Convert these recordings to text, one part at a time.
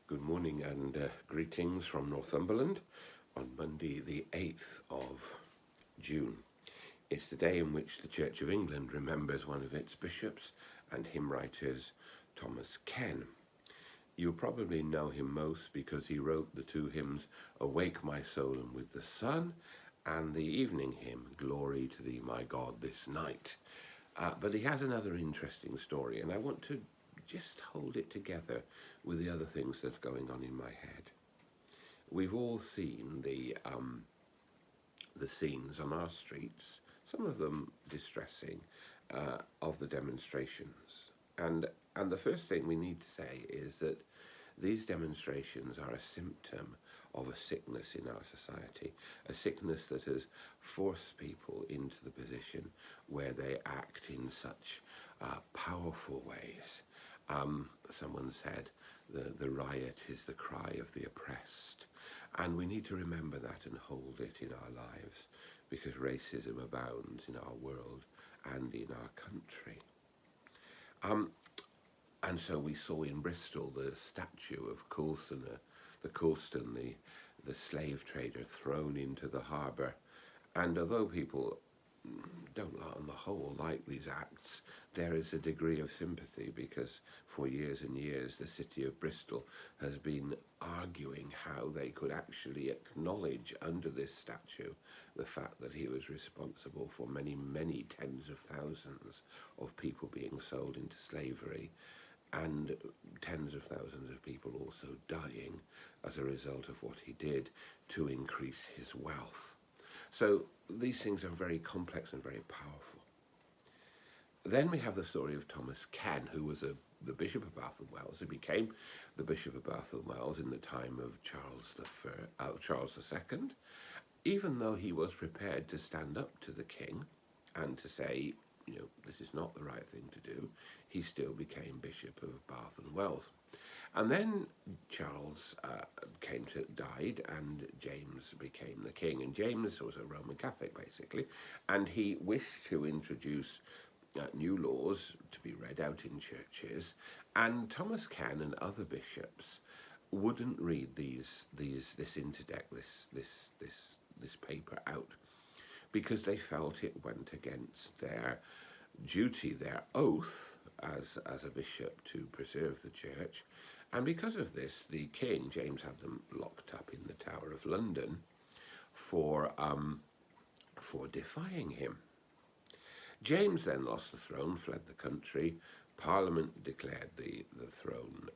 Good morning and greetings from Northumberland on Monday the 8th of June. It's the day in which the Church of England remembers one of its bishops and hymn writers, Thomas Ken. You'll probably know him most because he wrote the two hymns, Awake My Soul and With the Sun, and the evening hymn, Glory to Thee, My God, This Night. But he has another interesting story, and I want to just hold it together with the other things that are going on in my head. We've all seen the scenes on our streets, some of them distressing, of the demonstrations. And the first thing we need to say is that these demonstrations are a symptom of a sickness in our society, a sickness that has forced people into the position where they act in such powerful ways. Someone said the riot is the cry of the oppressed, and we need to remember that and hold it in our lives, because racism abounds in our world and in our country. And so we saw in Bristol the statue of Coulson, the slave trader, thrown into the harbour. And although people don't, on the whole, like these acts, there is a degree of sympathy, because for years and years the city of Bristol has been arguing how they could actually acknowledge under this statue the fact that he was responsible for many, many tens of thousands of people being sold into slavery, and tens of thousands of people also dying as a result of what he did to increase his wealth. So these things are very complex and very powerful. Then we have the story of Thomas Ken, who was the Bishop of Bath and Wells, who became the Bishop of Bath and Wells in the time of Charles II. Even though he was prepared to stand up to the king and to say, this is not the right thing to do, he still became Bishop of Bath and Wells. And then Charles died, and James became the king. And James was a Roman Catholic, basically, and he wished to introduce new laws to be read out in churches. And Thomas Ken and other bishops wouldn't read this interdict, this paper out, because they felt it went against their duty, their oath as a bishop, to preserve the church. And because of this, the king, James, had them locked up in the Tower of London for defying him. James then lost the throne, fled the country. Parliament declared the throne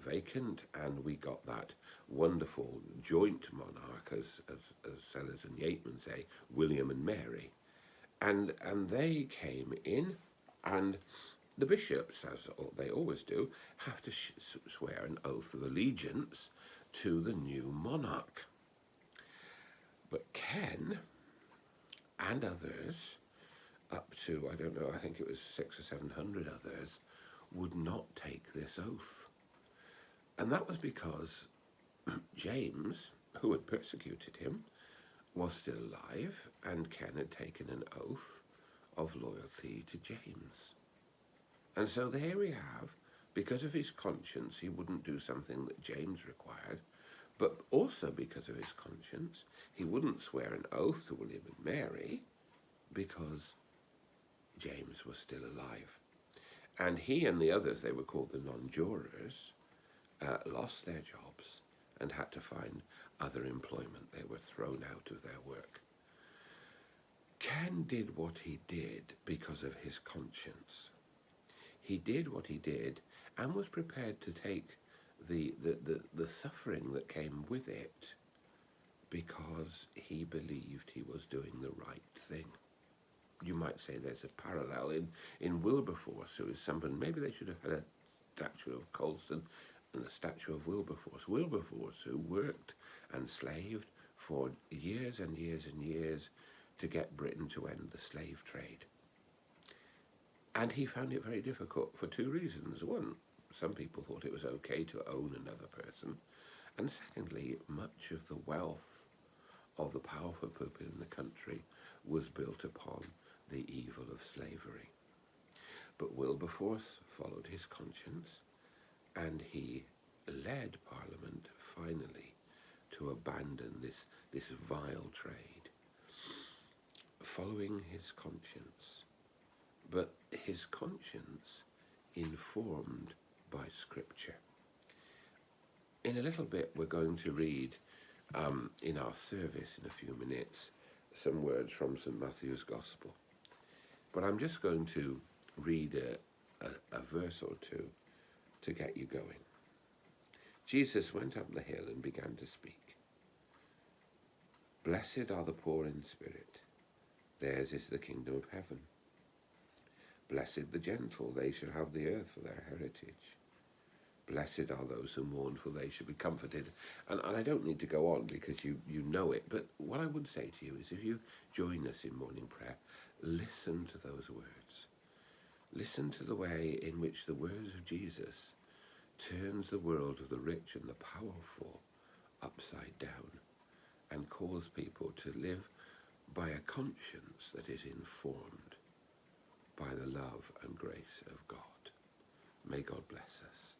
vacant, and we got that wonderful joint monarch, as Sellers and Yeatman say, William and Mary. And they came in, and the bishops, as they always do, have to swear an oath of allegiance to the new monarch. But Ken and others, up to, I think it was 600 or 700 others, would not take this oath. And that was because James, who had persecuted him, was still alive, and Ken had taken an oath of loyalty to James. And so there we have, because of his conscience, he wouldn't do something that James required, but also because of his conscience, he wouldn't swear an oath to William and Mary, because James was still alive. And he and the others, they were called the non-jurors, lost their jobs and had to find other employment. They were thrown out of their work. Ken did what he did because of his conscience. He did what he did and was prepared to take the suffering that came with it, because he believed he was doing the right thing. You might say there's a parallel in Wilberforce, who is someone, maybe they should have had a statue of Coulson and a statue of Wilberforce. Wilberforce, who worked and slaved for years and years and years to get Britain to end the slave trade. And he found it very difficult for two reasons. One, some people thought it was okay to own another person. And secondly, much of the wealth of the powerful people in the country was built upon the evil of slavery. But Wilberforce followed his conscience, and he led Parliament finally to abandon this vile trade, following his conscience, but his conscience informed by Scripture. In a little bit, we're going to read in our service in a few minutes some words from St. Matthew's Gospel. But I'm just going to read a verse or two to get you going. Jesus went up the hill and began to speak. Blessed are the poor in spirit, theirs is the kingdom of heaven. Blessed the gentle, they shall have the earth for their heritage. Blessed are those who mourn, for they shall be comforted. And I don't need to go on because you know it, but what I would say to you is, if you join us in morning prayer, listen to those words. Listen to the way in which the words of Jesus turns the world of the rich and the powerful upside down and calls people to live by a conscience that is informed by the love and grace of God. May God bless us.